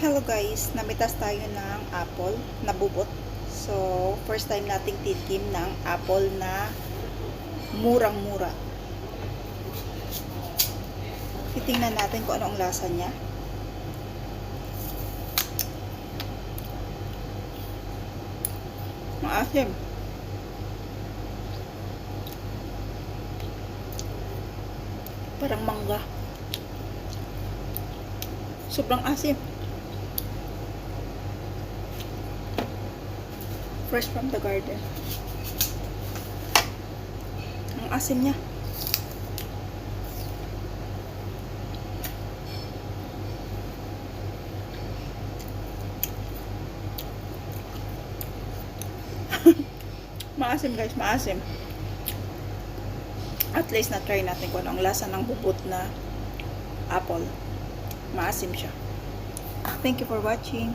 Hello guys, namitas tayo ng apple na bubot. So, first time nating tikim ng apple na murang-mura. Titingnan natin kung ano ang lasa niya. Maasim. Parang mangga. Sobrang asim. Fresh from the garden. Ang asim niya. Maasim guys, maasim. At least na-try natin kung ano ang lasa ng bubot na apple. Maasim siya. Thank you for watching.